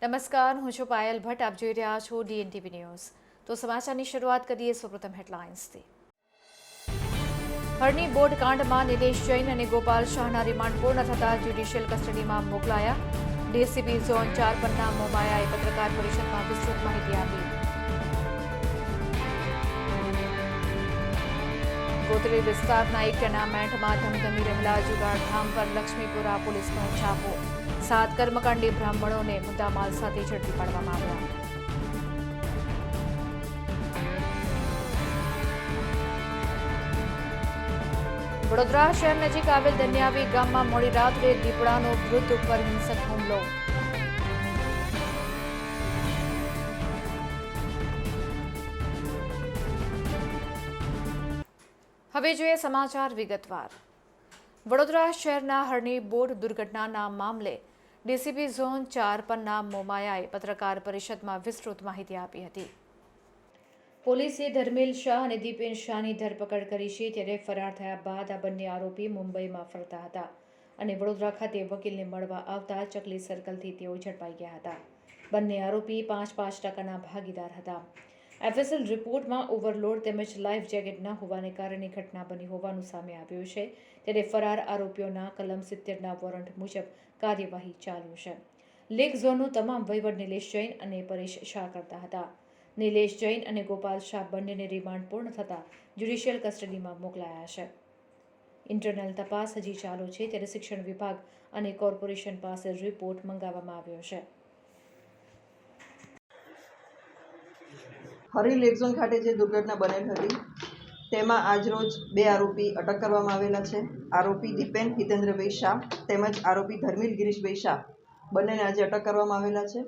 નમસ્કાર, હું છું પાયલ ભટ્ટ. આપ જોઈ રહ્યા છો DNTV ન્યૂઝ. તો સમાચારની શરૂઆત કરીએ સૌપ્રથમ હેડલાઇન્સથી. હરણી બોટ કાંડમાં નિલેશ જૈન અને ગોપાલ શાહના રિમાન્ડ પૂર્ણ થતાં જ્યુડિશિયલ કસ્ટડીમાં મોકલાયા. ડીસીપી ઝોન 4 પરના મોમાયાએ પત્રકાર પરિષદમાં વિસ્તૃત માહિતી આપી. ગોત્રી વિસ્તારના એક ટેનામેન્ટમાં ધમધમી રહેલા જુગારધામ પર લક્ષ્મીપુરા પોલીસનો છાપો. 7 કર્મકાંડી બ્રાહ્મણોને મુદ્દામાલ સાથે ઝડપી પાડવામાં આવ્યા. વડોદરા શહેર નજીક આવેલ દનિયાવી ગામમાં મોડી રાત્રે દીપડાનો વૃદ્ધ ઉપર હિંસક હુમલો. હવે જોઈએ સમાચાર વિગતવાર. વડોદરા શહેરના હરણી બોટ દુર્ઘટનાના મામલે ડીસીપી ઝોન 4 પરના મોમાયાએ પત્રકાર પરિષદમાં વિસ્તૃત માહિતી આપી હતી. પોલીસે ધર્મેલ શાહ અને દીપેન શાહની ધરપકડ કરી છે. ત્યારે ફરાર થયા બાદ આ બંને આરોપી મુંબઈમાં ફરતા હતા અને વડોદરા ખાતે વકીલને મળવા આવતા ચકલી સર્કલથી તેઓ ઝડપાઈ ગયા હતા. બંને આરોપી 5-5% ભાગીદાર હતા. એફએસએલ રિપોર્ટમાં ઓવરલોડ તેમજ લાઈફ જેકેટ ન હોવાને કારણે ઘટના બની હોવાનું સામે આવ્યું છે. ત્યારે ફરાર આરોપીઓના કલમ 70ના વોરંટ મુજબ કાર્યવાહી ચાલુ છે. લેક ઝોનનો તમામ વહીવટ નિલેશ જૈન અને પરેશ શાહ કરતા હતા. નિલેશ જૈન અને ગોપાલ શાહ બંનેને રિમાન્ડ પૂર્ણ થતાં જ્યુડિશિયલ કસ્ટડીમાં મોકલાયા છે. ઇન્ટરનલ તપાસ હજી ચાલુ છે. ત્યારે શિક્ષણ વિભાગ અને કોર્પોરેશન પાસે રિપોર્ટ મંગાવવામાં આવ્યો છે. હરણી લેક ઝોન ખાતે જે દુર્ઘટના બનેલ હતી તેમાં આજરોજ 2 આરોપી અટક કરવામાં આવેલા છે. આરોપી દીપેન હિતેન્દ્રભાઈ શાહ તેમજ આરોપી ધર્મેલ ગિરીશભાઈ શાહ બંનેને આજે અટક કરવામાં આવેલા છે.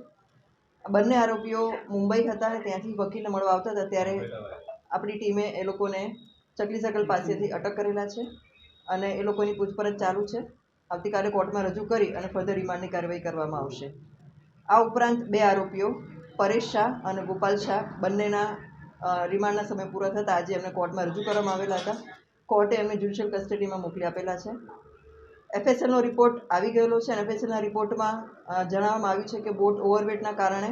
બંને આરોપીઓ મુંબઈ હતા અને ત્યાંથી વકીલને મળવા આવતા હતા ત્યારે આપણી ટીમે એ લોકોને ચકલી સર્કલ પાસેથી અટક કરેલા છે અને એ લોકોની પૂછપરછ ચાલુ છે. આવતીકાલે કોર્ટમાં રજૂ કરી અને ફર્ધર રિમાન્ડની કાર્યવાહી કરવામાં આવશે. આ ઉપરાંત 2 આરોપીઓ પરેશ શાહ અને ગોપાલ શાહ બંનેના રિમાન્ડના સમય પૂરા થતાં આજે એમને કોર્ટમાં રજૂ કરવામાં આવેલા હતા. કોર્ટે એમને જ્યુડિશિયલ કસ્ટડીમાં મોકલી આપેલા છે. એફએસએલનો રિપોર્ટ આવી ગયેલો છે અને એફએસએલના રિપોર્ટમાં જણાવવામાં આવ્યું છે કે બોટ ઓવરવેટના કારણે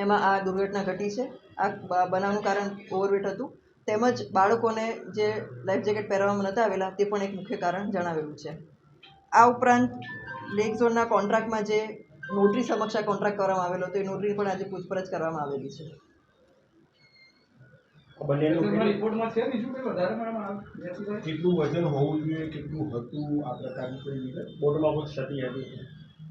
એમાં આ દુર્ઘટના ઘટી છે. આ બનાવનું કારણ ઓવરવેટ હતું. તેમજ બાળકોને જે લાઈફ જેકેટ પહેરવામાં નહોતા આવેલા તે પણ એક મુખ્ય કારણ જણાવેલું છે. આ ઉપરાંત લેક ઝોનના કોન્ટ્રાક્ટમાં જે નોટરી સમક્ષ કોન્ટ્રાક્ટ કરવામાં આવેલો હતો એ નોટરીની પણ આજે પૂછપરછ કરવામાં આવેલી છે. કેટલું વજન હોવું જોઈએ, કેટલું હતું, આ પ્રકારની કોઈ વિગત બોટમાં કોઈ ક્ષતિ હતી?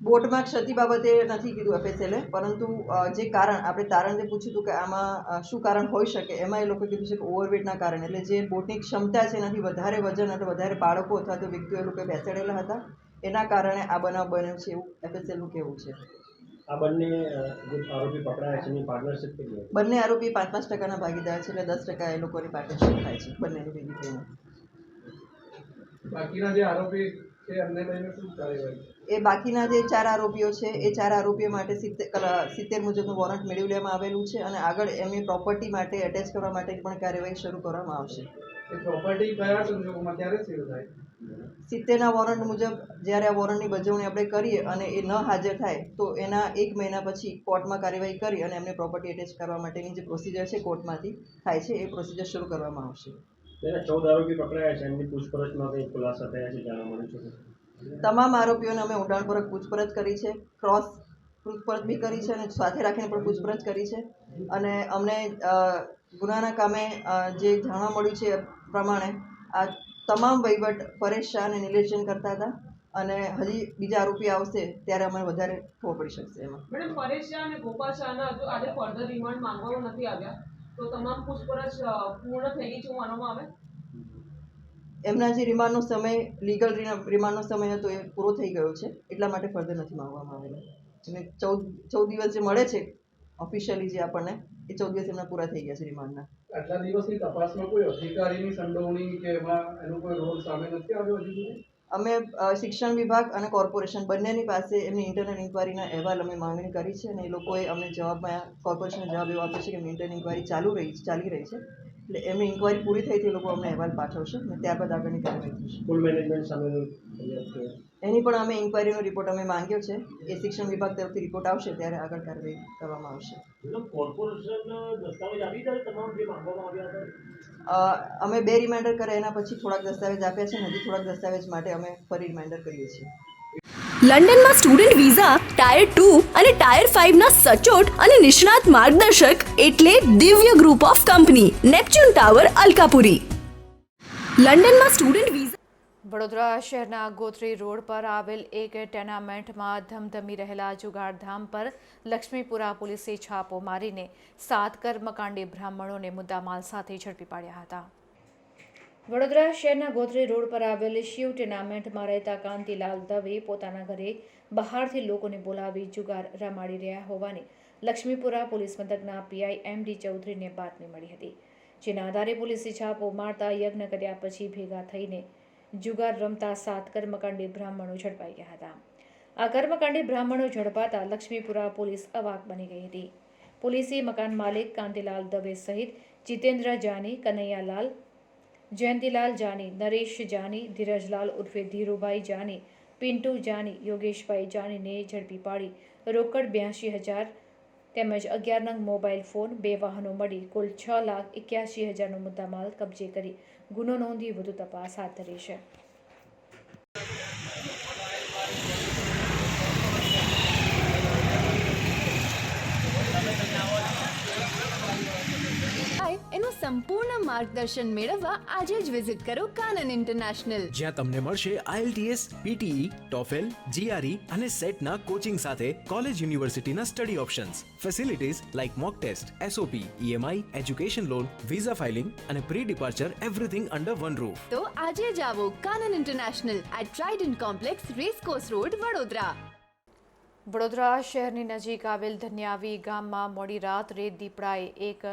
બોટમાં ક્ષતિ બાબતે નથી કીધું એફએસએલે, પરંતુ જે કારણ આપણે તારણ જે પૂછ્યું હતું કે આમાં શું કારણ હોઈ શકે એમાં એ લોકો કીધું છે કે ઓવરવેટના કારણે, એટલે જે બોટની ક્ષમતા છે એનાથી વધારે વજન એટલે વધારે બાળકો અથવા તો વ્યક્તિઓ એ લોકો બેસાડેલા હતા એના કારણે આ બનાવ બન્યો છે એવું એફએસએલનું કહેવું છે. આ બંને જે આરોપી પકડાયા છે એની પાર્ટનરશિપ કેટલી હતી? બંને આરોપી 5-5% ભાગીદાર છે, એટલે 10% એ લોકોની પાર્ટનરશિપ થાય છે બંનેની ભેગી થઈને. બાકીના જે આરોપી છે એમને લઈને શું કાર્યવાહી? એ બાકીના જે 4 આરોપીઓ છે એ 4 આરોપીઓ માટે 70 મુજબનું વોરંટ મેળવી લેવામાં આવેલું છે અને આગળ એમની પ્રોપર્ટી માટે એટેચ કરવા માટે પણ કાર્યવાહી શરૂ કરવામાં આવશે. એ પ્રોપર્ટી કયા સંજોગોમાં ક્યારે સીલ થાય? 70ના વોરંટ મુજબ જ્યારે આ વોરંટની બજવણી આપણે કરીએ અને એ ન હાજર થાય તો એના 1 મહિના પછી કોર્ટમાં કાર્યવાહી કરી અને એમને પ્રોપર્ટી એટેચ કરવા માટેની જે પ્રોસિજર છે કોર્ટમાંથી થાય છે એ પ્રોસિજર શરૂ કરવામાં આવશે. તેના 14 આરોપી પકડાયા છે, એમની પૂછપરછમાં કંઈ ખુલાસા થયા છે જાણવા મળ્યું છે? તમામ આરોપીઓને અમે ઊંડાણપૂર્વક પૂછપરછ કરી છે, ક્રોસ પૂછપરછ બી કરી છે અને સાથે રાખીને પણ પૂછપરછ કરી છે અને અમને ગુનાના કામે જે જાણવા મળ્યું છે એ પ્રમાણે આ તમામ વહીવટ પરેશ શાહ અને નિલેશ જૈન કરતા હતા અને હજી બીજા આરોપી આવશે ત્યારે અમને વધારે ખબર પડી શકશે એમાં. મેડમ, પરેશ શાહ અને ગોપાલ શાહના હજુ આજે ફર્ધર રિમાન્ડ માંગવામાં નથી આવ્યા, તો તમામ પૂછપરછ પૂર્ણ થઈ ગઈ છે એવું માનવામાં આવે? એમના જે રિમાન્ડનો સમય લીગલ રિમાન્ડનો સમય હતો એ પૂરો થઈ ગયો છે, એટલા માટે ફર્ધર નથી માંગવામાં આવેલા. અને 14 દિવસ જે મળે છે ઓફિશિયલી જે આપણને એ 14 દિવસ એમના પૂરા થઈ ગયા છે રિમાન્ડના. આટલા દિવસની તપાસમાં કોઈ અધિકારીની સંડોવણી કે એમાં એનો કોઈ રોલ સામે નથી આવ્યો હજુ સુધી? અમે શિક્ષણ વિભાગ અને કોર્પોરેશન બંનેની પાસે એમની ઇન્ટરનલ ઇન્ક્વાયરીના અહેવાલ અમે માંગણી કરી છે અને એ લોકોએ અમને જવાબમાં કોર્પોરેશનને જવાબ એવો આપ્યો છે કે એમની ઇન્ટરનલ ઇન્ક્વાયરી ચાલી રહી છે, એટલે એમની ઇન્ક્વાયરી પૂરી થઈ તે લોકો અમને અહેવાલ પાઠવશે અને ત્યારબાદ આગળની કાર્યવાહી થશે. સ્કૂલ મેનેજમેન્ટ સામે એની પણ અમે ઇન્ક્વાયરીનો રિપોર્ટ અમે માંગ્યો છે. એ શિક્ષણ વિભાગ તરફથી રિપોર્ટ આવશે ત્યારે આગળ કાર્યવાહી કરવામાં આવશે. કોર્પોરેશન દસ્તાવેજ આપી જાય તમામ જે માંગવામાં આવ્યા હતા? અમે 2 રિમાઇન્ડર કરે એના પછી થોડાક દસ્તાવેજ આપ્યા છે. હજી થોડાક દસ્તાવેજ માટે અમે ફરી રિમાઇન્ડર કરીએ છીએ. લંડનમાં સ્ટુડન્ટ વિઝા ટાયર 2 અને ટાયર 5 ના સચોટ અને નિષ્ણાત માર્ગદર્શક એટલે Divya group of company, Neptune tower, Alkapuri. લંડનમાં સ્ટુડન્ટ વિઝા વડોદરા શહેરના ગોત્રી રોડ પર આવેલ એક ટેનામેન્ટમાં ધમધમી રહેલા જુગારધામ પર લક્ષ્મીપુરા પોલીસે છાપો મારીને 7 કર્મકાંડી બ્રાહ્મણોને મુદ્દામાલ સાથે ઝડપી પાડ્યા હતા. વડોદરા શહેરના ગોત્રી રોડ પર આવેલ શિવ ટેનામેન્ટમાં રહેતા કાંતિલાલ દવે પોતાના ઘરે બહારથી લોકોને બોલાવી જુગાર રમાડી રહ્યા હોવાની લક્ષ્મીપુરા પોલીસ મથકના પીઆઈ એમડી ચૌધરીને બાતમી મળી હતી. જેના આધારે પોલીસે છાપો મારતા યજ્ઞ કર્યા પછી ભેગા થઈને જુગાર રમતા 7 કર્મકાંડી બ્રાહ્મણો ઝડપાઈ ગયા હતા. આ કર્મકાંડી બ્રાહ્મણો ઝડપાતા લક્ષ્મીપુરા પોલીસ અવાક બની ગઈ હતી. પોલીસે મકાન માલિક કાંતિલાલ દવે સહિત જીતેન્દ્ર જાની, કનૈયાલાલ, જયંતિલાલ જાની, નરેશ જાની, ધીરજલાલ ઉર્ફે ધીરુભાઈ જાની, પિન્ટુ જાની, યોગેશભાઈ જાનીને ઝડપી પાડી રોકડ 82,000 તેમજ 11 નંગ મોબાઈલ ફોન, 2 વાહનો મળી કુલ 6,81,000નો મુદ્દામાલ કબજે કરી ગુનો નોંધી વધુ તપાસ હાથ ધરી છે. એનું સંપૂર્ણ માર્ગદર્શન મેળવવા આજે જ વિઝિટ કરો કાનન ઇન્ટરનેશનલ, જ્યાં તમને મળશે IELTS, PTE, TOEFL, GRE અને સેટના કોચિંગ સાથે કોલેજ યુનિવર્સિટીના study options, facilities like mock test, SOP, EMI, education loan, visa filing અને pre departure everything under one roof. તો આજે જ આવો Kanan International at Trident Complex, Racecourse Road, Vadodara. Vadodara શહેરની નજીક આવેલ ધન્યાવી ગામમાં મોડી રાત્રે દીપડાએ એક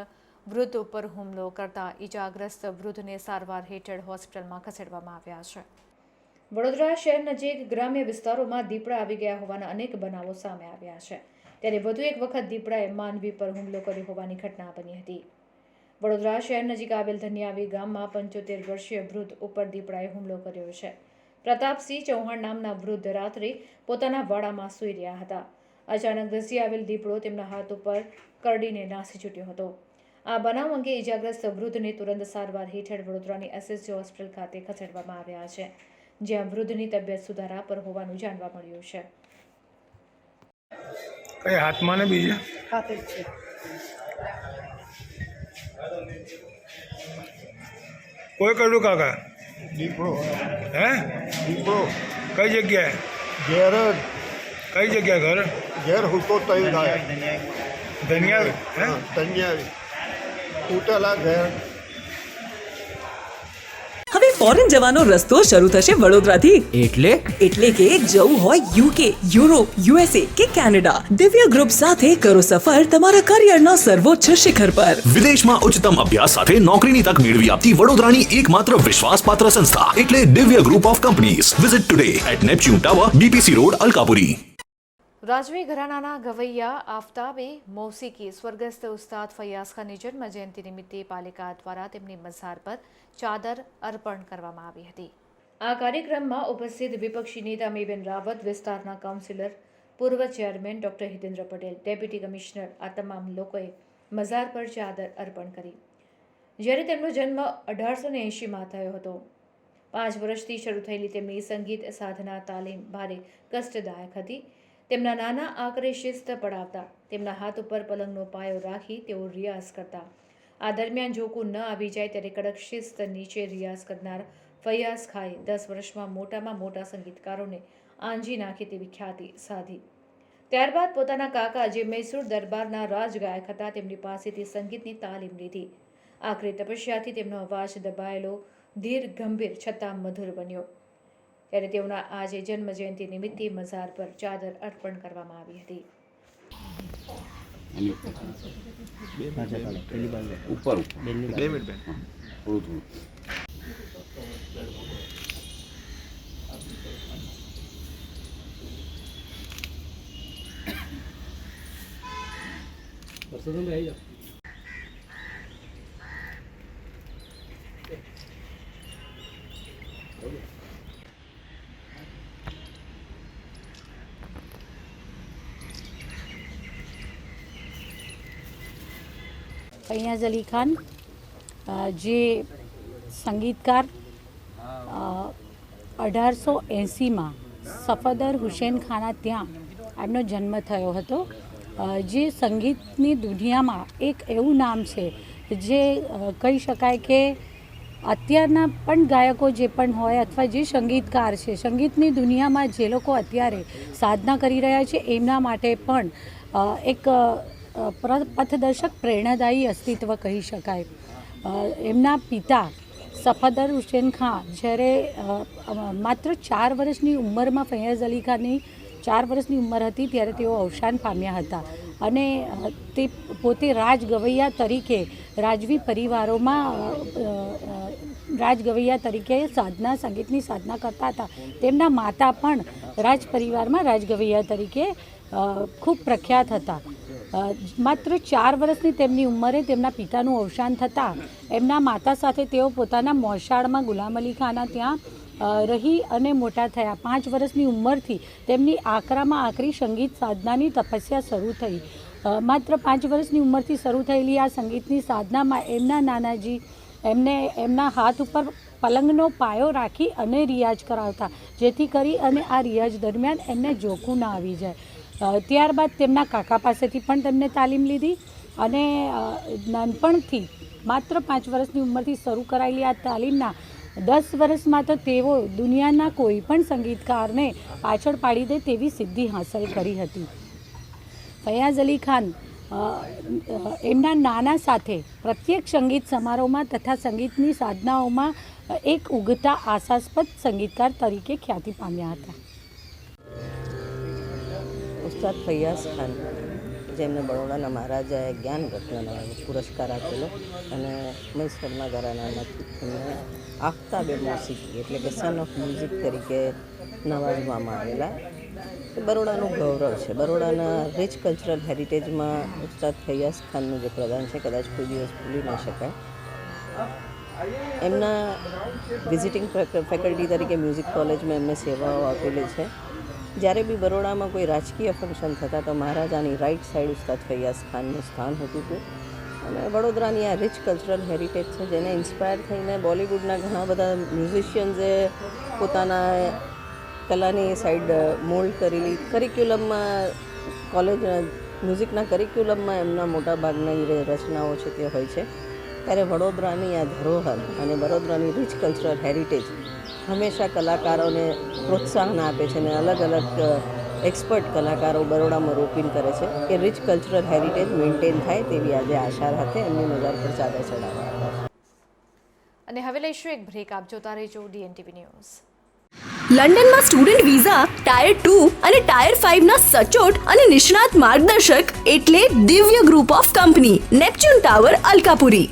વૃદ્ધ ઉપર હુમલો કરતા ઇજાગ્રસ્ત વૃદ્ધને સારવાર હેઠળ હોસ્પિટલમાં ખસેડવામાં આવ્યા છે. વડોદરા શહેર નજીક ગ્રામ્ય વિસ્તારોમાં દીપડા આવી ગયા હોવાના અનેક બનાવો સામે આવ્યા છે. ત્યારે વધુ એક વખત દીપડાએ માનવી પર હુમલો કર્યો હોવાની ઘટના બની હતી. વડોદરા શહેર નજીક આવેલ ધન્યાવી ગામમાં 75 વર્ષીય વૃદ્ધ ઉપર દીપડાએ હુમલો કર્યો છે. પ્રતાપસિંહ ચૌહાણ નામના વૃદ્ધ રાત્રે પોતાના વાડામાં સૂઈ રહ્યા હતા. અચાનક ધસી આવેલ દીપડો તેમના હાથ ઉપર કરડીને નાસી છૂટ્યો હતો. આ બનાવ અંગે ઇજાગ્રસ્ત વૃદ્ધને તુરંત સારવાર હેઠળ વડોદરાની SSG હોસ્પિટલ ખાતે ખસેડવામાં આવ્યા છે, જ્યાં વૃદ્ધની તબિયત સુધારા પર હોવાનું જાણવા મળ્યું છે. કઈ હાથમાં ને બીજા હાથે જ છે. કોઈ કર્યું કાકા? દીપડો હે? દીપડો કઈ જગ્યાએ? ઘેર કઈ જગ્યા ઘર? ઘેર હુતો તયું થાય ધન્યા હે? તન્યાવી ઉતેલા ઘેર. હવે ફોરેન જવાનો રસ્તો શરૂ થશે વડોદરાથી. એટલે કે જવું હોય UK, યુરોપ, USA કે કેનેડા, દિવ્ય ગ્રુપ સાથે કરો સફર તમારા કરિયરના સર્વોચ્ચ શિખર પર. વિદેશમાં ઉચ્ચતમ અભ્યાસ સાથે નોકરીની તક મેળવી આપતી વડોદરાની એકમાત્ર વિશ્વાસપાત્ર સંસ્થા એટલે Divya group of companies. Visit today at Neptune tower, BPC road, Alkapuri. રાજવી ઘરાનાના ગવૈયા આફતાબે મૌસીકી સ્વર્ગસ્થ ઉસ્તાદ ફૈયાઝ ખાનની જન્મ જયંતિ નિમિત્તે પાલિકા દ્વારા તેમની મઝાર પર ચાદર અર્પણ કરવામાં આવી હતી. આ કાર્યક્રમમાં ઉપસ્થિત વિપક્ષી નેતા મેબેન રાવત, વિસ્તારના કાઉન્સિલર, પૂર્વ chairman doctor Hitendra Patel, deputy commissioner આ તમામ લોકોએ મઝાર પર ચાદર અર્પણ કરી. જ્યારે તેમનો જન્મ 1880માં થયો હતો. 5 વર્ષથી શરૂ થયેલી તેમની સંગીત સાધના તાલીમ ભારે કષ્ટદાયક હતી. તેમના નાના આકરે શિસ્ત પડાવતા, તેમના હાથ ઉપર પલંગનો પાયો રાખી તેઓ રિયાઝ કરતા. આ દરમિયાન જોકું ન આવી જાય ત્યારે કડક શિસ્ત નીચે રિયાઝ કરનાર ફૈયાઝ ખાએ 10 વર્ષમાં મોટામાં મોટા સંગીતકારોને આંજી નાખી તેવી ખ્યાતિ સાધી. ત્યારબાદ પોતાના કાકા જે મૈસૂર દરબારના રાજગાયક હતા તેમની પાસેથી સંગીતની તાલીમ લીધી. આખરે તપસ્યાથી તેમનો અવાજ દબાયેલો, ધીર, ગંભીર છતાં મધુર બન્યો. ત્યારે તેઓના આજે જન્મ જયંતિ નિમિત્તે મઝાર પર ચાદર અર્પણ કરવામાં આવી હતી. આવી જાઓ. ફૈયાઝ અલી ખાન જે સંગીતકાર 1880માં સફદર હુસેન ખાના ત્યાં એમનો જન્મ થયો હતો, જે સંગીતની દુનિયામાં એક એવું નામ છે જે કહી શકાય કે અત્યારના પણ ગાયકો જે પણ હોય અથવા જે સંગીતકાર છે, સંગીતની દુનિયામાં જે લોકો અત્યારે સાધના કરી રહ્યા છે એમના માટે પણ એક પથદર્શક પ્રેરણાદાયી અસ્તિત્વ કહી શકાય. એમના પિતા સફદર હુસેન ખાન જ્યારે માત્ર 4 વર્ષની ઉંમરમાં ફૈયાઝ અલી ખાનની 4 વર્ષની ઉંમર હતી ત્યારે તેઓ અવસાન પામ્યા હતા અને તે પોતે રાજગવૈયા તરીકે રાજવી પરિવારોમાં રાજગવૈયા તરીકે સંગીતની સાધના કરતા હતા. તેમના માતા પણ રાજ પરિવારમાં રાજગવૈયા તરીકે ખૂબ પ્રખ્યાત હતા. માત્ર 4 વર્ષની તેમની ઉંમરે તેમના પિતાનું અવસાન થતાં એમના માતા સાથે તેઓ પોતાના મોસાળમાં ગુલામ અલી ખાના ત્યાં રહી અને મોટા થયા. 5 વર્ષની ઉંમરથી તેમની આકરામાં આકરી સંગીત સાધનાની તપસ્યા શરૂ થઈ. માત્ર 5 વર્ષની ઉંમરથી શરૂ થયેલી આ સંગીતની સાધનામાં એમના નાનાજી એમને એમના હાથ ઉપર પલંગનો પાયો રાખી અને રિયાઝ કરાવતા, જેથી કરી અને આ રિયાઝ દરમિયાન એમને જોખું ના આવી જાય. ત્યારબાદ તેમના કાકા પાસેથી પણ તેમને તાલીમ લીધી અને નાનપણથી માત્ર 5 વર્ષની ઉંમરથી શરૂ કરાયેલી આ તાલીમના 10 વર્ષમાં તો તેઓ દુનિયાના કોઈ પણ સંગીતકારને પાછળ પાડી દે તેવી સિદ્ધિ હાંસલ કરી હતી. ફૈયાઝ અલી ખાન એમના નાના સાથે પ્રત્યેક સંગીત સમારોહમાં તથા સંગીતની સાધનાઓમાં એક ઉગતા આશાસ્પદ સંગીતકાર તરીકે ખ્યાતિ પામ્યા હતા. ઉસ્તાદ ફૈયાઝ ખાન, જેમને બરોડાના મહારાજાએ જ્ઞાન રત્નનો પુરસ્કાર આપેલો અને મૈસૂરના ઘરાનામાંથી એમને આફતાબે મોસીકી એટલે કે સન ઓફ મ્યુઝિક તરીકે નવાજવામાં આવેલા. બરોડાનું ગૌરવ છે. બરોડાના રિચ કલ્ચરલ હેરિટેજમાં ઉસ્તાદ ફૈયાઝ ખાનનું જે પ્રદાન છે કદાચ કોઈ દિવસ ભૂલી ન શકાય. એમના વિઝિટિંગ ફેકલ્ટી તરીકે મ્યુઝિક કોલેજમાં એમને સેવાઓ આપેલી છે. જ્યારે બી બરોડામાં કોઈ રાજકીય ફંક્શન થતા તો મહારાજાની રાઈટ સાઈડ ઉસ્તાદ ફૈયાઝ ખાનનું સ્થાન હતું હતું. અને વડોદરાની આ રિચ કલ્ચરલ હેરિટેજ છે જેને ઇન્સ્પાયર થઈને બોલિવૂડના ઘણા બધા મ્યુઝિશિયન્સે પોતાના કલાની સાઈડ મોલ્ડ કરેલી. કરિક્યુલમમાં કોલેજ મ્યુઝિકના કરિક્યુલમમાં એમના મોટા ભાગની રચનાઓ છે તે હોય છે. ત્યારે વડોદરાની આ ધરોહર અને વડોદરાની રિચ કલ્ચરલ હેરિટેજ હંમેશા કલાકારોને પ્રોત્સાહન આપે છે અને અલગ અલગ એક્સપર્ટ કલાકારો બરોડામાં રોપિંગ કરે છે કે રિચ કલ્ચરલ હેરિટેજ મેન્ટેન થાય તેવી આજે આશા રાખે એમની મજાર પર ચાદર ચડાવવા. અને હવે લઈશું એક બ્રેક. આપ જોતા રહેજો DNTV ન્યૂઝ. લંડનમાં સ્ટુડન્ટ વિઝા ટાયર 2 અને ટાયર 5 ના સચોટ અને નિષ્ણાત માર્ગદર્શક એટલે Divya group of company, Neptune tower, Alkapuri.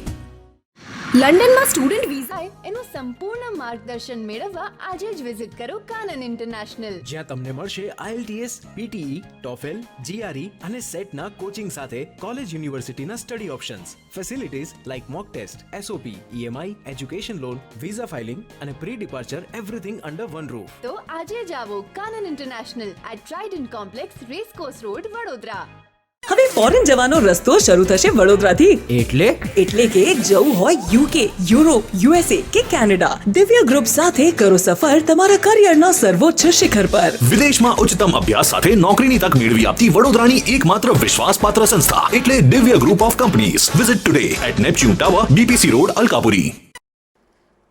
લંડનમાં સ્ટુડન્ટ વિઝા એનું સંપૂર્ણ માર્ગદર્શન મેળવવા આજે જ વિઝિટ કરો કાનન ઇન્ટરનેશનલ, જ્યાં તમને મળશે IELTS, PTE, TOEFL, GRE અને સેટના કોચિંગ સાથે કોલેજ યુનિવર્સિટીના study options, facilities like mock test, SOP, EMI, education loan, visa filing અને pre departure everything under one roof. તો આજે જ આવો Kanan International at Trident Complex, Racecourse Road, Vadodara. હવે ફોરેન જવાનો રસ્તો શરૂ થશે વડોદરાથી. એટલે કે જવું હોય UK, યુરોપ, USA કે કેનેડા, દિવ્ય ગ્રુપ સાથે કરો સફર તમારા કરિયરના સર્વોચ્ચ શિખર પર. વિદેશમાં ઉચ્ચતમ અભ્યાસ સાથે નોકરીની તક મેળવી આપતી વડોદરાની એકમાત્ર વિશ્વાસપાત્ર સંસ્થા એટલે Divya group of companies. Visit today at Neptune tower, BPC road, Alkapuri.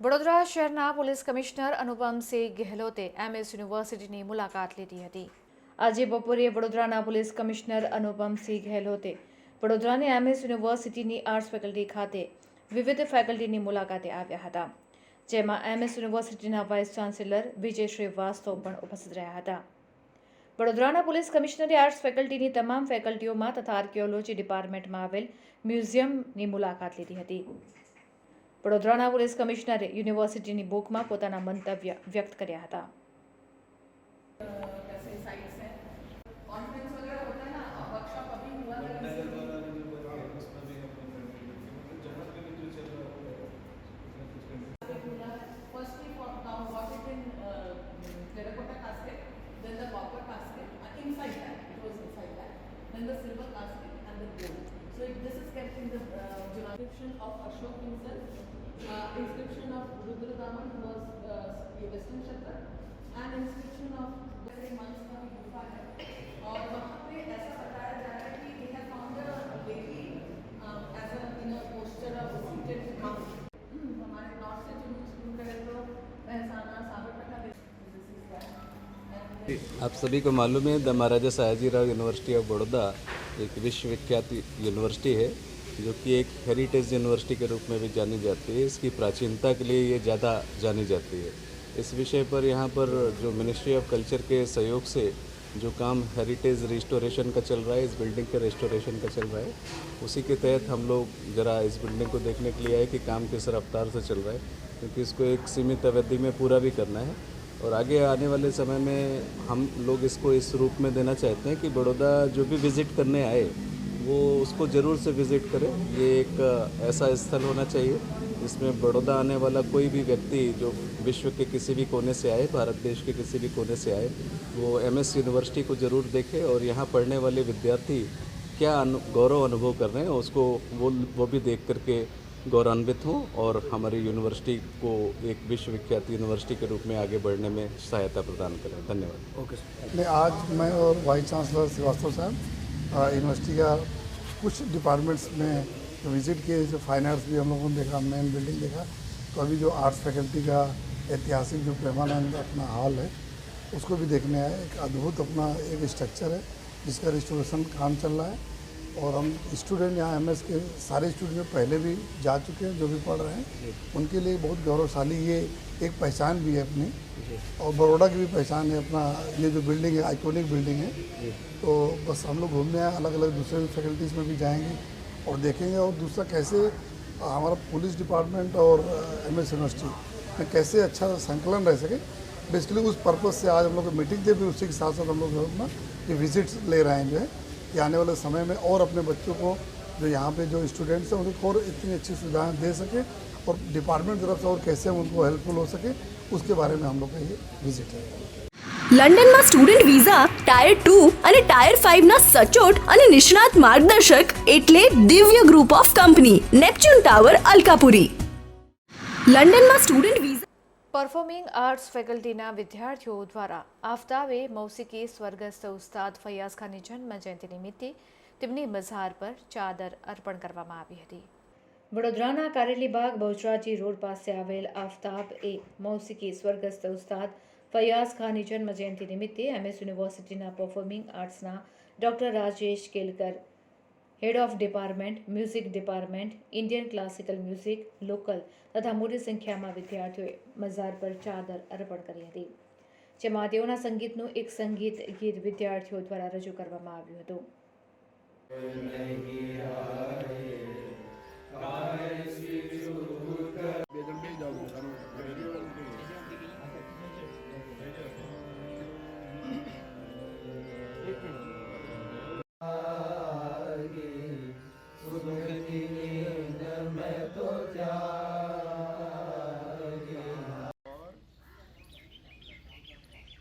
Vadodara શહેરના પોલીસ કમિશનર અનુપમસિંહ ગેહલોતે MS યુનિવર્સિટીની મુલાકાત લીધી હતી. આજે બપોરે વડોદરાના પોલીસ કમિશનર અનુપમસિંહ ગેહલોતે વડોદરાની MS યુનિવર્સિટીની આર્ટ્સ ફેકલ્ટી ખાતે વિવિધ ફેકલ્ટીની મુલાકાતે આવ્યા હતા, જેમાં MS યુનિવર્સિટીના વાઇસ ચાન્સેલર વિજય શ્રીવાસ્તવ પણ ઉપસ્થિત રહ્યા હતા. વડોદરાના પોલીસ કમિશનરે આર્ટ્સ ફેકલ્ટીની તમામ ફેકલ્ટીઓમાં તથા આર્કિયોલોજી ડિપાર્ટમેન્ટમાં આવેલ મ્યુઝિયમની મુલાકાત લીધી હતી. વડોદરાના પોલીસ કમિશનરે યુનિવર્સિટીની બુકમાં પોતાના મંતવ્ય વ્યક્ત કર્યા હતા. Then the silver casket and the gold. So So this is kept in the inscription of Ashok himself, inscription of Rudra Daman who was a Western Kshatriya, and inscription of very months का भी गुफा है और वहाँ पे ऐसा बताया जा रहा है कि they have found a lady as a in a posture of seated monk. हमारे नॉर्थ से जो शुरू करें तो Mehsana Sabarkantha this is that. आप सभी को मालूम है the Maharaja Sayajirao university of Baroda एक विश्वविख्यात यूनिवर्सिटी है जो कि एक हेरिटेज यूनिवर्सिटी के रूप में भी जानी जाती है। इसकी प्राचीनता के लिए ये ज़्यादा जानी जाती है। इस विषय पर यहाँ पर जो मिनिस्ट्री ऑफ कल्चर के सहयोग से जो काम हेरिटेज रिस्टोरेशन का चल रहा है, इस बिल्डिंग के रिस्टोरेशन का चल रहा है, उसी के तहत हम लोग ज़रा इस बिल्डिंग को देखने के लिए आए कि काम किस रफ्तार से चल रहा है, क्योंकि इसको एक सीमित अवधि में पूरा भी करना है और आगे आने वाले समय में हम लोग इसको इस रूप में देना चाहते हैं कि बड़ौदा जो भी विज़िट करने आए वो उसको ज़रूर से विज़िट करें। ये एक ऐसा स्थल होना चाहिए जिसमें बड़ौदा आने वाला कोई भी व्यक्ति जो विश्व के किसी भी कोने से आए, भारत देश के किसी भी कोने से आए, वो MS यूनिवर्सिटी को ज़रूर देखे और यहाँ पढ़ने वाले विद्यार्थी क्या गौरव अनुभव कर रहे हैं उसको वो भी देख करके गौरवान्वित हों और हमारी यूनिवर्सिटी को एक विश्वविख्यात यूनिवर्सिटी के रूप में आगे बढ़ने में सहायता प्रदान करें। धन्यवाद। Okay sir. आज मैं और वाइस चांसलर श्रीवास्तव साहब यूनिवर्सिटी का कुछ डिपार्टमेंट्स में विज़िट किए, जैसे फाइन आर्ट्स भी हम लोगों ने देखा, मेन बिल्डिंग देखा, तो अभी जो आर्ट्स फैकल्टी का ऐतिहासिक जो प्रेमानंद अपना हॉल है उसको भी देखने आए। एक अद्भुत अपना एक स्ट्रक्चर है जिसका रिस्टोरेशन काम चल रहा है और हम स्टूडेंट यहाँ MS के सारे स्टूडेंट पहले भी जा चुके हैं, जो भी पढ़ रहे हैं उनके लिए बहुत गौरवशाली ये एक पहचान भी है अपनी और बड़ौदा की भी पहचान है। अपना ये जो बिल्डिंग है आइकॉनिक बिल्डिंग है, तो बस हम लोग घूमने आए, अलग अलग दूसरे फैकल्टीज़ में भी जाएंगे और देखेंगे। और दूसरा कैसे हमारा पुलिस डिपार्टमेंट और MS यूनिवर्सिटी में कैसे अच्छा संकलन रह सके, बेसिकली उस पर्पज़ से आज हम लोग मीटिंग थे, भी उसी के साथ साथ हम लोग अपना ये विजिट्स ले रहे हैं जो है कि आने वाले समय में और अपने बच्चों को जो यहाँ पे जो स्टूडेंट्स हैं उनको और इतनी अच्छी सुविधाएं दे सके और डिपार्टमेंट की तरफ से और कैसे उनको हेल्पफुल हो सके उसके बारे में हम लोग का ये विजिट है। લંડનમાં સ્ટુડન્ટ વિઝા ટાયર 2 અને ટાયર 5 ના સચોટ અને નિષ્ણાત માર્ગદર્શક એટલે Divya group of company Neptune tower Alkapuri. લંડનમાં સ્ટુડન્ટ વિઝા પરફોર્મિંગ આર્ટ્સ ફેકલ્ટીના વિદ્યાર્થીઓ દ્વારા આફતાબે મૌસિકી સ્વર્ગસ્થ ઉસ્તાદ ફૈયાઝ ખાનની જન્મ જયંતિ નિમિત્તે તેમની મઝાર પર ચાદર અર્પણ કરવામાં આવી હતી। વડોદરાના કારેલીબાગ બહુચરાજી રોડ પાસે આવેલ આફતાબ એ મૌસિકી સ્વર્ગસ્થ ઉસ્તાદ ફૈયાઝ ખાનની જન્મ જયંતિ નિમિત્તે MS યુનિવર્સિટીના પરફોર્મિંગ આર્ટ્સના doctor Rajesh Kelkar, head of department music department Indian classical music local तथा मोटी संख्या में विद्यार्थियों मजार पर चादर अर्पण करी हती, जेमां तेओना संगीतનું एक संगीत गीत विद्यार्थियों द्वारा रजू करवामां આવ્યું હતું।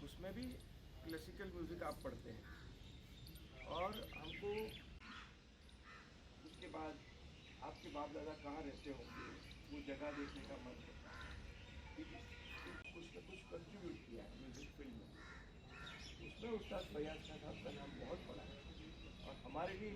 उसमें भी क्लासिकल म्यूजिक आप पढ़ते हैं और हमको उसके बाद आपके बाप दादा कहाँ रहते होंगे वो जगह देखने का मन होता है, कुछ न कुछ कंट्रीब्यूट किया है म्यूजिक फील्ड में। उसमें उस्ताद फैयाज़ खान साहब का नाम बहुत बड़ा है और हमारे लिए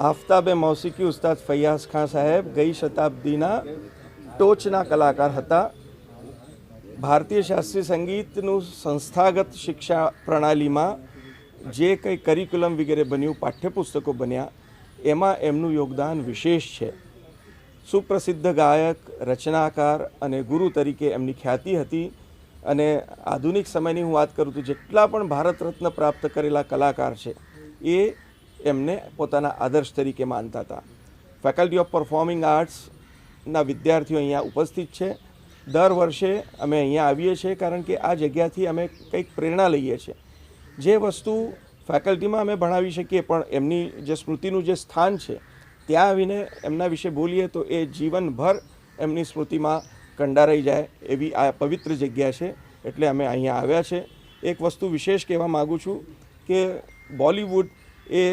આફતાબે મૌસિકી ઉસ્તાદ ફૈયાઝ ખાન સાહેબ ગઈ શતાબ્દીના ટોચના કલાકાર હતા। ભારતીય શાસ્ત્રીય સંગીતનું સંસ્થાગત શિક્ષા પ્રણાલીમાં જે કંઈ કરિક્યુલમ વગેરે બન્યું, પાઠ્યપુસ્તકો બન્યા, એમાં એમનું યોગદાન વિશેષ છે। સુપ્રસિદ્ધ ગાયક, રચનાકાર અને ગુરુ તરીકે એમની ખ્યાતિ હતી। અને આધુનિક સમયની હું વાત કરું તો જેટલા પણ ભારત રત્ન પ્રાપ્ત કરેલા કલાકાર છે એ એમને પોતાના આદર્શ તરીકે માનતા હતા. ફેકલ્ટી ઓફ પરફોર્મિંગ આર્ટ્સના વિદ્યાર્થીઓ અહીંયા ઉપસ્થિત છે. દર વર્ષે અમે અહીંયા આવીએ છીએ કારણ કે આ જગ્યાથી અમે કંઈક પ્રેરણા લઈએ છીએ. જે વસ્તુ ફેકલ્ટીમાં અમે ભણાવી શકીએ પણ એમની જે સ્મૃતિનું જે સ્થાન છે ત્યાં આવીને એમના વિશે બોલીએ તો એ જીવનભર એમની સ્મૃતિમાં કંડારાઈ જાય એવી આ પવિત્ર જગ્યા છે. એટલે અમે અહીંયા આવ્યા છે. એક વસ્તુ વિશેષ કહેવા માગું છું કે બોલિવૂડ એ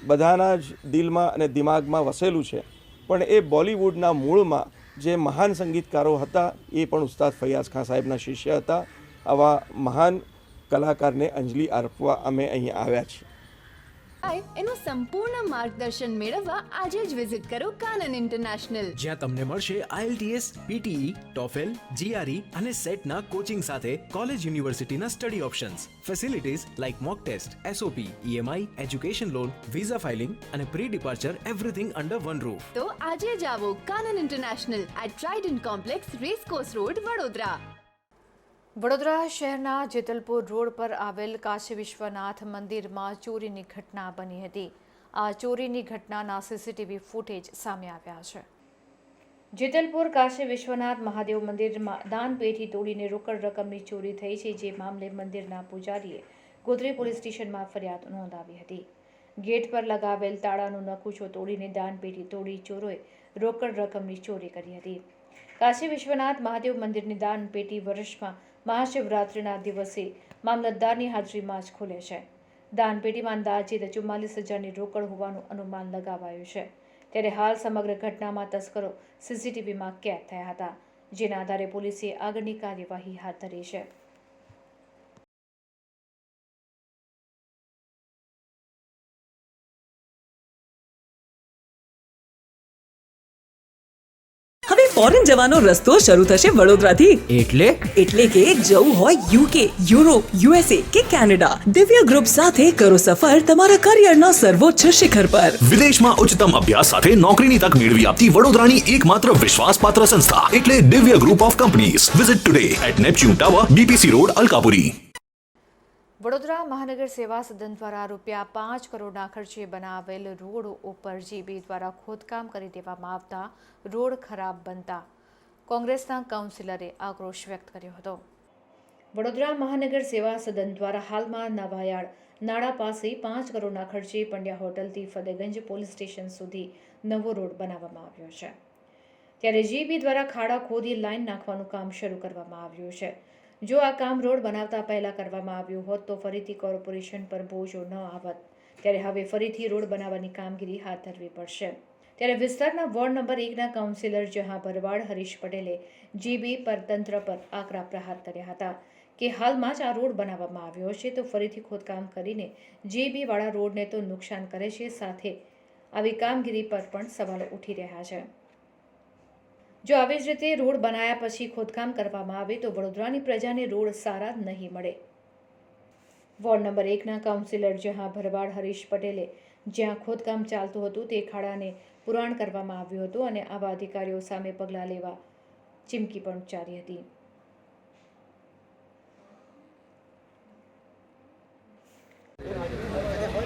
બધાના જ દિલમાં અને દિમાગમાં વસેલું છે, પણ એ બોલિવૂડના મૂળમાં જે મહાન સંગીતકારો હતા એ પણ ઉસ્તાદ ફૈયાઝ ખાન સાહેબના શિષ્ય હતા. આવા મહાન કલાકારને અંજલિ આપવા અમે અહીં આવ્યા છીએ. એનું સંપૂર્ણ માર્ગદર્શન મેળવવા આજે જ વિઝિટ કરો કાનન ઇન્ટરનેશનલ, જ્યાં તમને મળશે IELTS, PTE, TOEFL, GRE અને સેટના કોચિંગ સાથે કોલેજ યુનિવર્સિટીના study options, facilities like mock test, SOP, EMI, education loan, visa filing અને pre departure everything under one roof. તો આજે જ આવો Kanan International at Trident Complex, Racecourse Road, Vadodara. Vadodara શહેરના જેતલપુર રોડ પર આવેલ કાશી વિશ્વનાથ મંદિરમાં ચોરીની ઘટના બની હતી. આ ચોરીની ઘટનાના CCTV ફૂટેજ સામે આવ્યા છે. જેતલપુર કાશી વિશ્વનાથ મહાદેવ મંદિરમાં દાનપેટી તોડીને રોકડ રકમની ચોરી થઈ છે, જે મામલે મંદિરના પૂજારીએ ગોત્રી પોલીસ સ્ટેશનમાં ફરિયાદ નોંધાવી હતી. ગેટ પર લગાવેલ તાળાનું નકુચો તોડીને દાનપેટી તોડી ચોરોએ રોકડ રકમની ચોરી કરી હતી. કાશી વિશ્વનાથ મહાદેવ મંદિરની દાનપેટી વર્ષમાં મહાશિવરાત્રિના દિવસે મામલતદારની હાજરીમાં જ ખુલે છે. દાનપેટીમાં અંદાજિત 44,000ની રોકડ હોવાનું અનુમાન લગાવાયું છે. ત્યારે હાલ સમગ્ર ઘટનામાં તસ્કરો CCTVમાં કેદ થયા હતા, જેના આધારે પોલીસે આગળની કાર્યવાહી હાથ ધરી છે. હવે ફોરેન જવાનો રસ્તો શરૂ થશે વડોદરાથી. એટલે કે જવું હોય UK, યુરોપ, USA કે કેનેડા, દિવ્ય ગ્રુપ સાથે કરો સફર તમારા કરિયરના સર્વોચ્ચ શિખર પર. વિદેશમાં ઉચ્ચતમ અભ્યાસ સાથે નોકરીની તક મેળવી આપતી વડોદરાની એકમાત્ર વિશ્વાસપાત્ર સંસ્થા એટલે Divya group of companies. Visit today at Neptune tower, BPC road, Alkapuri. Vadodara મહાનગર સેવા સદન દ્વારા ₹5 કરોડના ખર્ચે બનાવેલ રોડ ઉપર GB દ્વારા ખોદકામ કરી દેવામાં આવતા રોડ ખરાબ બનતા કોંગ્રેસના કાઉન્સિલરે આક્રોશ વ્યક્ત કર્યો હતો. વડોદરા મહાનગર સેવા સદન દ્વારા હાલમાં નવાયાર્ડ નાળા પાસે 5 કરોડના ખર્ચે પંડ્યા હોટલથી ફતેગંજ પોલીસ સ્ટેશન સુધી નવો રોડ બનાવવામાં આવ્યો છે. ત્યારે GB દ્વારા ખાડા ખોદી લાઇન નાખવાનું કામ શરૂ કરવામાં આવ્યું છે. જો આ કામ રોડ બનાવતા પહેલા કરવામાં આવ્યું હોત તો ફરીથી કોર્પોરેશન પર બોજો ન આવત. ત્યારે હવે ફરીથી રોડ બનાવવાની કામગીરી હાથ ધરવી પડશે. ત્યારે વિસ્તારના વોર્ડ નંબર 1ના કાઉન્સિલર જહાં ભરવાડ હરીશ પટેલે GB પર તંત્ર પર આકરા પ્રહાર કર્યા હતા કે હાલમાં જ આ રોડ બનાવવામાં આવ્યો છે તો ફરીથી ખોદકામ કરીને GB વાળા રોડને તો નુકસાન કરે છે, સાથે આવી કામગીરી પર પણ સવાલો ઉઠી રહ્યા છે. જો આવી જ રીતે રોડ બનાવ્યા પછી ખોદકામ કરવામાં આવે તો વડોદરાની પ્રજાને રોડ સારા નહીં મળે. વોર્ડ નંબર 1ના કાઉન્સિલર જહાં ભરવાડ હરીશ પટેલે જ્યાં ખોદકામ ચાલતું હતું તે ખાડાને પુરાણ કરવામાં આવ્યું હતું અને આવા અધિકારીઓ સામે પગલાં લેવા ચીમકી પણ ઉચ્ચારી હતી.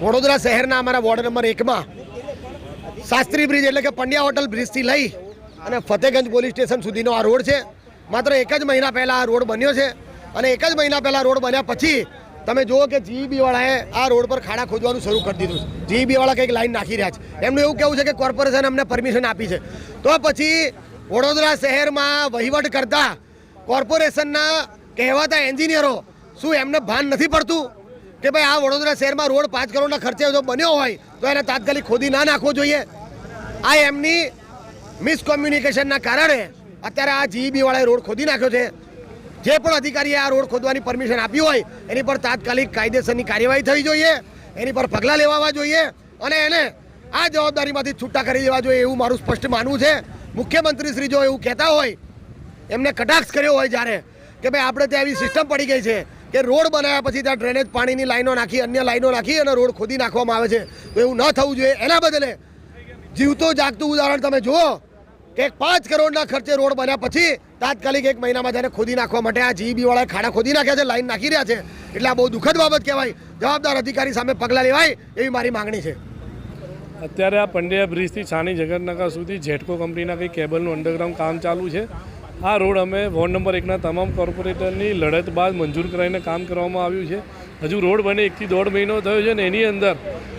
વડોદરા શહેરના અમારા વોર્ડ નંબર 1માં શાસ્ત્રી બ્રિજ એટલે કે પંડ્યા હોટલ બ્રિજથી લઈ અને ફતેગંજ પોલીસ સ્ટેશન સુધીનો આ રોડ છે. માત્ર 1 જ મહિના પહેલાં આ રોડ બન્યો છે અને 1 જ મહિના પહેલાં રોડ બન્યા પછી તમે જુઓ કે GEB વાળાએ આ રોડ પર ખાડા ખોદવાનું શરૂ કરી દીધું છે. GEB વાળા કંઈક લાઈન નાખી રહ્યા છે. એમનું એવું કહેવું છે કે કોર્પોરેશન અમને પરમિશન આપી છે. તો પછી વડોદરા શહેરમાં વહીવટ કરતા કોર્પોરેશનના કહેવાતા એન્જિનિયરો શું એમને ભાન નથી પડતું કે ભાઈ આ વડોદરા શહેરમાં રોડ 5 કરોડના ખર્ચે જો બન્યો હોય તો એને તાત્કાલિક ખોદી ના નાખવો જોઈએ. આ એમની મિસકોમ્યુનિકેશનના કારણે અત્યારે આ GEB વાળાએ રોડ ખોદી નાખ્યો છે. જે પણ અધિકારીએ આ રોડ ખોદવાની પરમિશન આપી હોય એની પર તાત્કાલિક કાયદેસરની કાર્યવાહી થવી જોઈએ, એની પર પગલાં લેવા જોઈએ અને એને આ જવાબદારીમાંથી છૂટા કરી દેવા જોઈએ એવું મારું સ્પષ્ટ માનવું છે. મુખ્યમંત્રી શ્રી જો એવું કહેતા હોય, એમને કટાક્ષ કર્યો હોય જ્યારે કે ભાઈ આપણે ત્યાં એવી સિસ્ટમ પડી ગઈ છે કે રોડ બનાવ્યા પછી ત્યાં ડ્રેનેજ પાણીની લાઈનો નાખી, અન્ય લાઈનો નાખી અને રોડ ખોદી નાખવામાં આવે છે, તો એવું ન થવું જોઈએ. એના બદલે જીવતો જાગતું ઉદાહરણ તમે જુઓ કે 5 કરોડના ખર્ચે રોડ બન્યા પછી તાત્કાલિક 1 મહિનામાં તેને ખોદી નાખવા માટે આ જીઈબીવાળાએ ખાડા ખોદી નાખ્યા છે, લાઈન નાખી રહ્યા છે. એટલે આ બહુ દુઃખદ બાબત કહેવાય. જવાબદાર અધિકારી સામે પગલાં લેવાય એવી મારી માંગણી છે. અત્યારે આ પંડ્યા બ્રિજથી છાણી જગતનગર સુધી જેટકો કંપનીના કંઈ કેબલનું અંડરગ્રાઉન્ડ કામ ચાલુ છે. આ રોડ અમે વોર્ડ નંબર 1ના તમામ કોર્પોરેટરની લડત બાદ મંજૂર કરાવીને કામ કરવામાં આવ્યું છે. હજુ રોડ બને 1 થી 1.5 મહિનો થયો છે ને એની અંદર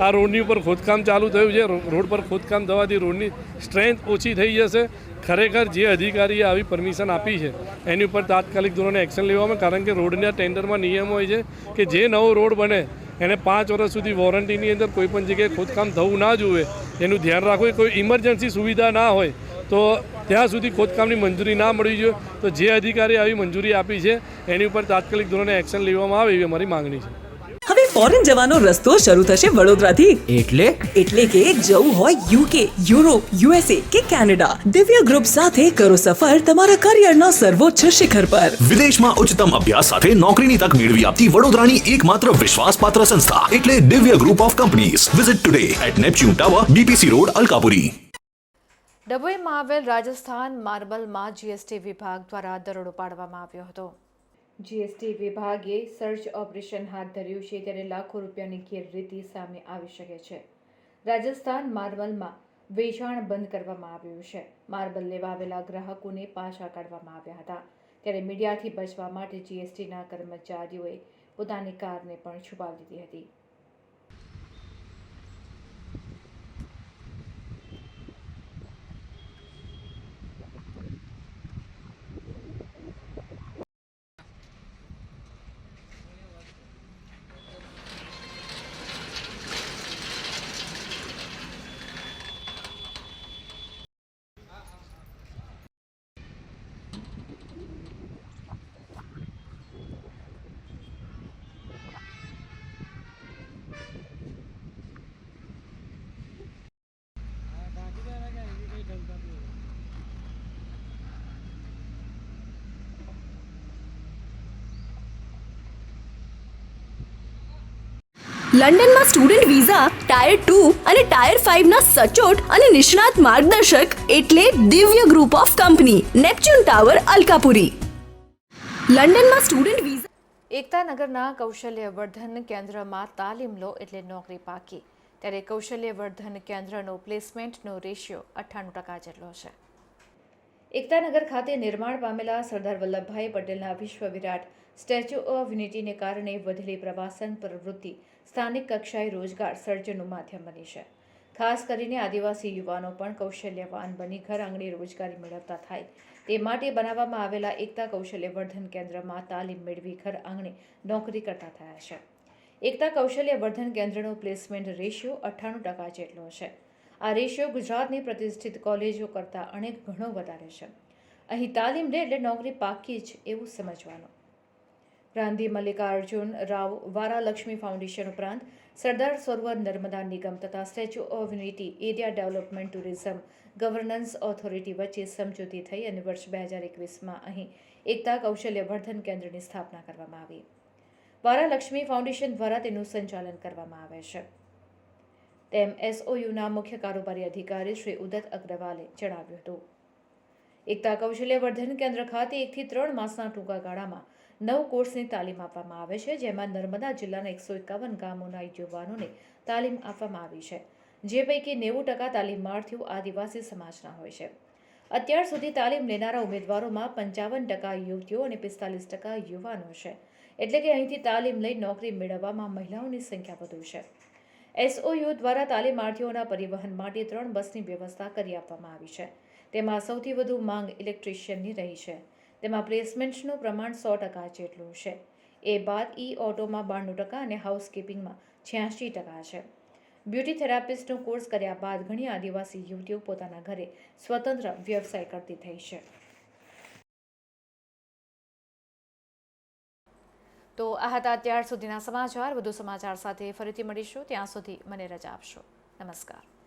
આ રોડની ઉપર ખોદકામ ચાલુ થયું છે. રોડ પર ખોદકામ થવાથી રોડની સ્ટ્રેન્થ ઓછી થઈ જશે. ખરેખર જે અધિકારીએ આવી પરમિશન આપી છે એની ઉપર તાત્કાલિક ધોરણે એક્શન લેવામાં, કારણ કે રોડના ટેન્ડરમાં નિયમ હોય છે કે જે નવો રોડ બને એને 5 વર્ષ સુધી વોરંટીની અંદર કોઈ પણ જગ્યાએ ખોદકામ થવું ના જોઈએ એનું ધ્યાન રાખવું. કોઈ ઇમરજન્સી સુવિધા ના હોય તો ત્યાં સુધી ખોદકામની મંજૂરી ના મળવી જોઈએ. તો જે અધિકારીએ આવી મંજૂરી આપી છે એની ઉપર તાત્કાલિક ધોરણે એક્શન લેવામાં આવે એવી અમારી માંગણી છે. હવે ફોરેન જવાનો રસ્તો શરૂ થશે વડોદરાથી. એટલે કે જવું હોય યુકે, યુરોપ, યુએસએ કે કેનેડા, દિવ્ય ગ્રુપ સાથે કરો સફર તમારા કરિયરના સર્વોચ્ચ શિખર પર. વિદેશમાં ઉચ્ચતમ અભ્યાસ સાથે નોકરીની તક મેળવી આપતી વડોદરાની એકમાત્ર વિશ્વાસપાત્ર સંસ્થા એટલે Divya group of companies. Visit today at Neptune Tower, BPC road, Alkapuri. ડભોઈમાં આવેલ રાજસ્થાન માર્બલમાં જીએસટી વિભાગ દ્વારા દરોડો પાડવામાં આવ્યો હતો. જીએસટી વિભાગે સર્ચ ઓપરેશન હાથ ધર્યું છે ત્યારે લાખો રૂપિયાની ગેરરીતિ સામે આવી શકે છે. રાજસ્થાન માર્બલમાં વેચાણ બંધ કરવામાં આવ્યું છે. માર્બલ લેવા આવેલા ગ્રાહકોને પાછા કાઢવામાં આવ્યા હતા. ત્યારે મીડિયાથી બચવા માટે જીએસટીના કર્મચારીઓએ પોતાની કારને પણ છુપાવી દીધી હતી. લંડનમાં સ્ટુડન્ટ વિઝા, ટાયર 2 અને ટાયર 5 ના સચોટ અને નિષ્ણાત માર્ગદર્શક એટલે Divya group of company, Neptune tower, Alkapuri. લંડનમાં સ્ટુડન્ટ વિઝા. એકતાનગરના કૌશલ્યવર્ધન કેન્દ્રમાં તાલીમ લો એટલે નોકરી પાકી. ત્યારે કૌશલ્યવર્ધન કેન્દ્રનો પ્લેસમેન્ટનો રેશિયો 98% જેટલો છે. એકતાનગર ખાતે નિર્માણ પામેલા સરદાર વલ્લભભાઈ પટેલના વિશ્વ વિરાટ સ્ટેચ્યુ ઓફ યુનિટીને કારણે વધેલી પ્રવાસન પ્રવૃત્તિ સ્થાનિક કક્ષાએ રોજગાર સર્જનનું માધ્યમ બની છે. ખાસ કરીને આદિવાસી યુવાનો પણ કૌશલ્યવાન બની ઘર આંગણે રોજગારી મેળવતા થાય તે માટે બનાવવામાં આવેલા એકતા કૌશલ્યવર્ધન કેન્દ્રમાં તાલીમ મેળવી ઘર આંગણે નોકરી કરતા થયા છે. એકતા કૌશલ્યવર્ધન કેન્દ્રનો પ્લેસમેન્ટ રેશિયો 98% જેટલો છે. આ રેશિયો ગુજરાતની પ્રતિષ્ઠિત કોલેજો કરતાં અનેક ગણો વધારે છે. અહીં તાલીમ લે એટલે નોકરી પાકી જ એવું સમજવાનું. ગાંધી મલ્લિકાર્જુન રાવ વારાલક્ષ્મી ફાઉન્ડેશન ઉપરાંત સરદાર સરોવર નર્મદા નિગમ તથા statue of unity area development tourism governance authority વચ્ચે સમજૂતી થઈ અને વર્ષ 2021માં અહીં એકતા કૌશલ્યવર્ધન કેન્દ્રની સ્થાપના કરવામાં આવી. વારાલક્ષ્મી ફાઉન્ડેશન દ્વારા તેનું સંચાલન કરવામાં આવે છે તેમ એસઓયુના મુખ્ય કારોબારી અધિકારી શ્રી ઉદત અગ્રવાલે જણાવ્યું હતું. એકતા કૌશલ્યવર્ધન કેન્દ્ર ખાતે 1 થી 3 માસના ટૂંકા ગાળામાં 9 કોર્સની તાલીમ આપવામાં આવે છે, જેમાં નર્મદા જિલ્લાના 151 ગામોના યુવાનોને તાલીમ આપવામાં આવી છે, જે પૈકી 90% તાલીમાર્થીઓ આદિવાસી સમાજના હોય છે. અત્યાર સુધી તાલીમ લેનારા ઉમેદવારોમાં 55% યુવતીઓ અને 45% યુવાનો છે. એટલે કે અહીંથી તાલીમ લઈ નોકરી મેળવવામાં મહિલાઓની સંખ્યા વધુ છે. એસઓયુ દ્વારા તાલીમાર્થીઓના પરિવહન માટે 3 બસની વ્યવસ્થા કરી આપવામાં આવી છે. તેમાં સૌથી વધુ માંગ ઇલેક્ટ્રિશિયનની રહી છે. તેમાં પ્લેસમેન્ટનું પ્રમાણ 100% જેટલું છે. એ બાદ ઓટોમાં 92% અને હાઉસકીપિંગમાં 86% છે. બ્યુટી થેરાપિસ્ટનો કોર્સ કર્યા બાદ ઘણી આદિવાસી યુવતીઓ પોતાના ઘરે સ્વતંત્ર વ્યવસાય કરતી થઈ છે. તો આ હતા અત્યાર સુધીના સમાચાર. વધુ સમાચાર સાથે ફરીથી મળીશું. ત્યાં સુધી મને રજા આપશો. નમસ્કાર.